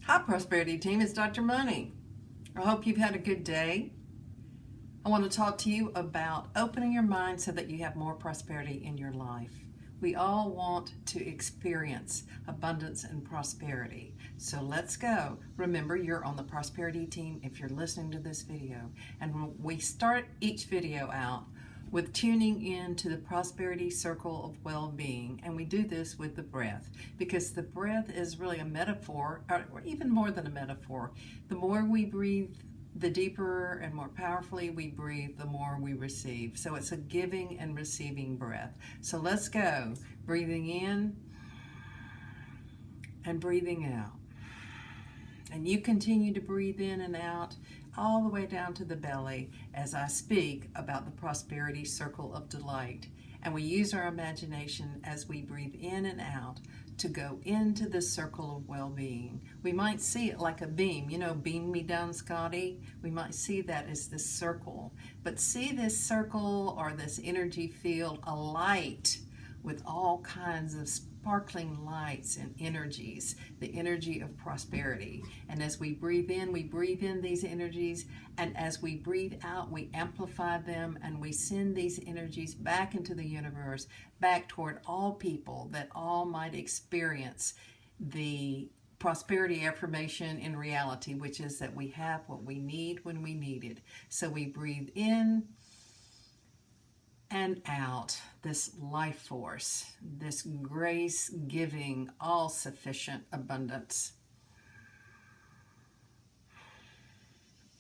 Hi, Prosperity Team. It's Dr. Money. I hope you've had a good day. I want to talk to you about opening your mind so that you have more prosperity in your life. We all want to experience abundance and prosperity. So let's go. Remember, you're on the Prosperity Team if you're listening to this video. And we start each video out with tuning in to the prosperity circle of well-being, and we do this with the breath, because the breath is really a metaphor, or even more than a metaphor. The more we breathe, the deeper and more powerfully we breathe, the more we receive. So it's a giving and receiving breath. So let's go. Breathing in and breathing out. And you continue to breathe in and out all the way down to the belly as I speak about the prosperity circle of delight. And we use our imagination as we breathe in and out to go into the circle of well-being. We might see it like a beam, beam me down, Scotty. We might see that as this circle. But see this circle or this energy field alight with all kinds of sparkling lights and energies, the energy of prosperity. And as we breathe in these energies, and as we breathe out, we amplify them, and we send these energies back into the universe, back toward all people, that all might experience the prosperity affirmation in reality, which is that we have what we need when we need it. So we breathe in and out this life force, this grace-giving, all-sufficient abundance.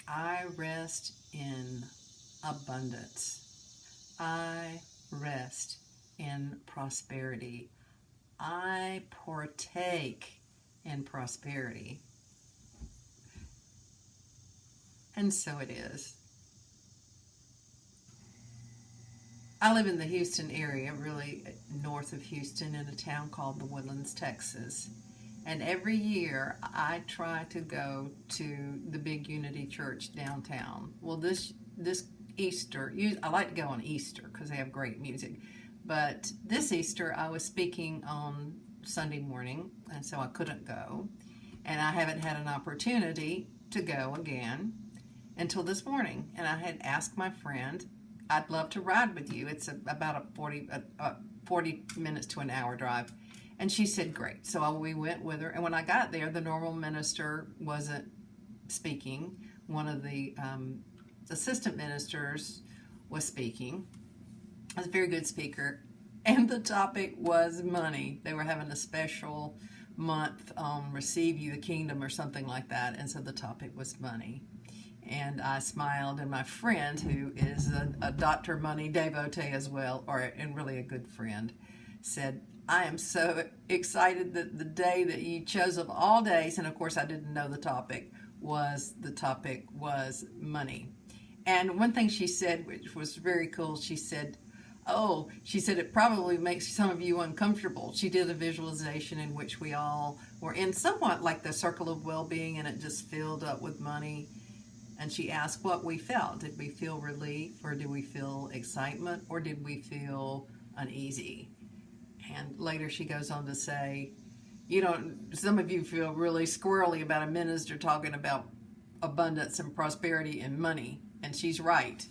I rest in abundance. I rest in prosperity. I partake in prosperity. And so it is. I live in the Houston area, really north of Houston, in a town called The Woodlands, Texas. And every year I try to go to the big Unity Church downtown. Well, this Easter, I like to go on Easter because they have great music. But this Easter I was speaking on Sunday morning, and so I couldn't go. And I haven't had an opportunity to go again until this morning. And I had asked my friend, I'd love to ride with you. It's about a 40 minutes to an hour drive. And she said, great. So we went with her. And when I got there, the normal minister wasn't speaking. One of the assistant ministers was speaking. He was a very good speaker. And the topic was money. They were having a special month on Receive You the Kingdom or something like that. And so the topic was money. And I smiled, and my friend, who is a Dr. Money devotee as well, and really a good friend, said, I am so excited that the day that you chose of all days, and of course I didn't know the topic was money. And one thing she said, which was very cool, she said, it probably makes some of you uncomfortable. She did a visualization in which we all were in somewhat like the circle of well-being, and it just filled up with money. And she asked what we felt. Did we feel relief, or did we feel excitement, or did we feel uneasy? And later she goes on to say, some of you feel really squirrely about a minister talking about abundance and prosperity and money. And she's right,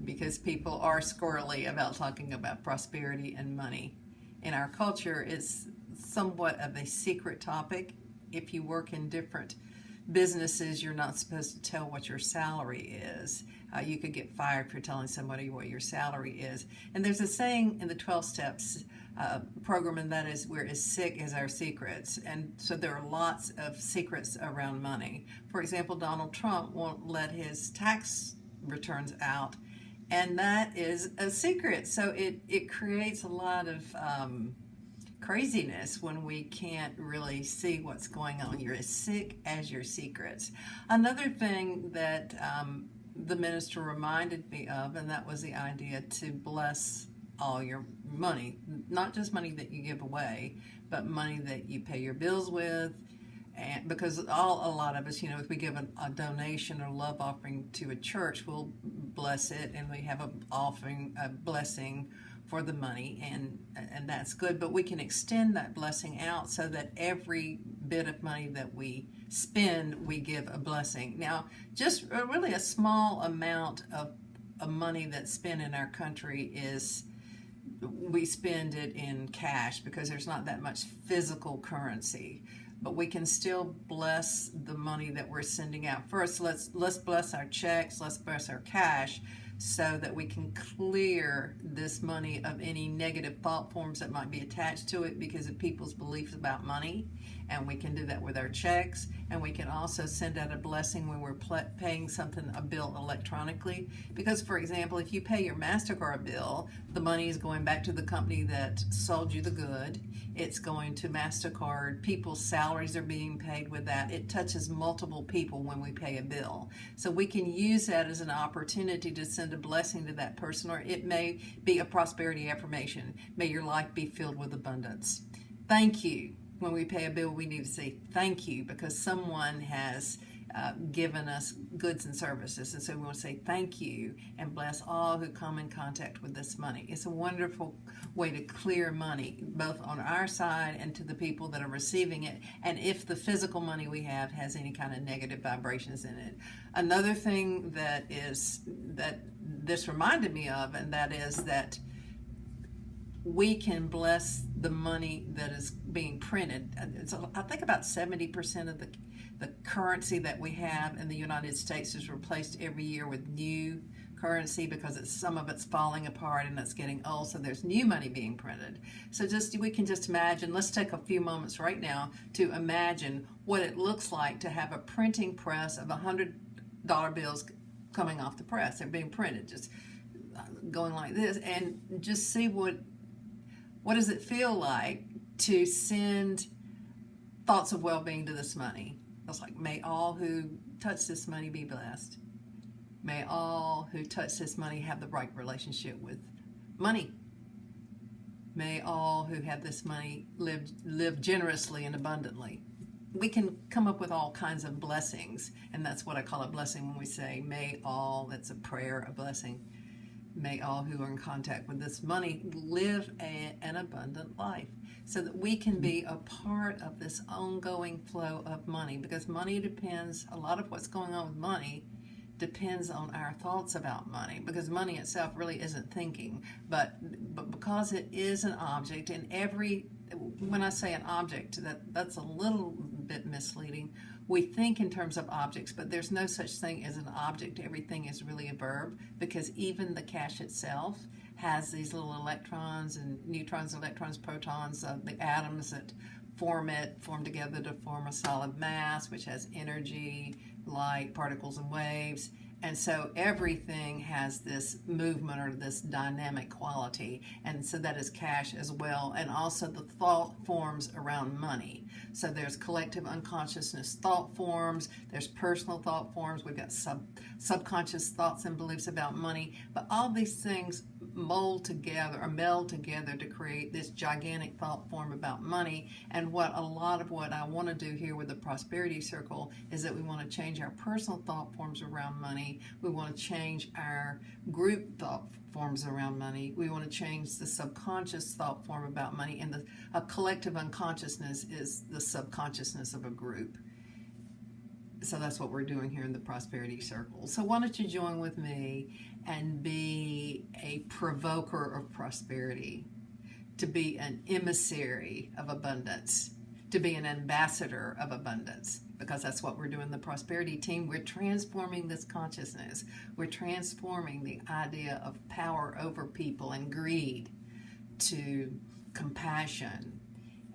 because people are squirrely about talking about prosperity and money. In our culture, it's somewhat of a secret topic. If you work in different businesses, you're not supposed to tell what your salary is. You could get fired for telling somebody what your salary is. And there's a saying in the 12 Steps program, and that is, we're as sick as our secrets. And so there are lots of secrets around money. For example, Donald Trump won't let his tax returns out, and that is a secret. So it creates a lot of craziness when we can't really see what's going on. You're as sick as your secrets. Another thing that the minister reminded me of, and that was the idea to bless all your money, not just money that you give away, but money that you pay your bills with. And because a lot of us, if we give a donation or love offering to a church, we'll bless it, and we have a blessing for the money, and that's good. But we can extend that blessing out so that every bit of money that we spend, we give a blessing. Now, just really a small amount of money that's spent in our country is, we spend it in cash because there's not that much physical currency, but we can still bless the money that we're sending out. First, let's bless our checks, let's bless our cash, so that we can clear this money of any negative thought forms that might be attached to it because of people's beliefs about money. And we can do that with our checks, and we can also send out a blessing when we're paying a bill electronically. Because, for example, if you pay your MasterCard bill, the money is going back to the company that sold you the good. It's going to MasterCard. People's salaries are being paid with that. It touches multiple people when we pay a bill. So we can use that as an opportunity to send a blessing to that person, or it may be a prosperity affirmation. May your life be filled with abundance. Thank you. When we pay a bill, we need to say thank you because someone has given us goods and services. And so we want to say thank you and bless all who come in contact with this money. It's a wonderful way to clear money, both on our side and to the people that are receiving it. And if the physical money we have has any kind of negative vibrations in it. Another thing that this reminded me of, and that is that we can bless the money that is being printed. So I think about 70% of the currency that we have in the United States is replaced every year with new currency because some of it's falling apart and it's getting old, so there's new money being printed. So we can just imagine, let's take a few moments right now to imagine what it looks like to have a printing press of $100 bills coming off the press. They're being printed, just going like this, and just see what does it feel like to send thoughts of well-being to this money. It's like, may all who touch this money be blessed. May all who touch this money have the right relationship with money. May all who have this money live generously and abundantly. We can come up with all kinds of blessings, and that's what I call a blessing when we say, may all, that's a prayer, a blessing. May all who are in contact with this money live an abundant life, so that we can be a part of this ongoing flow of money, because money depends, a lot of what's going on with money depends on our thoughts about money, because money itself really isn't thinking, but because it is an object, and when I say an object, that's a little bit misleading. We think in terms of objects, but there's no such thing as an object. Everything is really a verb, because even the cash itself has these little electrons and neutrons, electrons, protons, the atoms that form together to form a solid mass, which has energy, light, particles, and waves. And so everything has this movement or this dynamic quality, and so that is cash as well, and also the thought forms around money. So there's collective unconsciousness thought forms, there's personal thought forms, we've got subconscious thoughts and beliefs about money, but all these things meld together to create this gigantic thought form about money. And a lot of what I want to do here with the Prosperity Circle is that we want to change our personal thought forms around money. We want to change our group thought forms around money. We want to change the subconscious thought form about money, and a collective unconsciousness is the subconsciousness of a group. So that's what we're doing here in the Prosperity Circle. So why don't you join with me and be a provoker of prosperity, to be an emissary of abundance, to be an ambassador of abundance, because that's what we're doing in the Prosperity Team. We're transforming this consciousness. We're transforming the idea of power over people and greed to compassion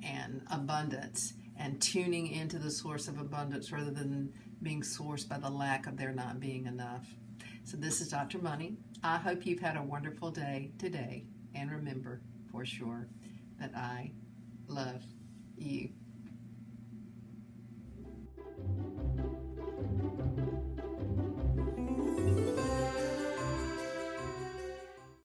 and abundance, and tuning into the source of abundance rather than being sourced by the lack of there not being enough. So this is Dr. Money. I hope you've had a wonderful day today, and remember for sure that I love you.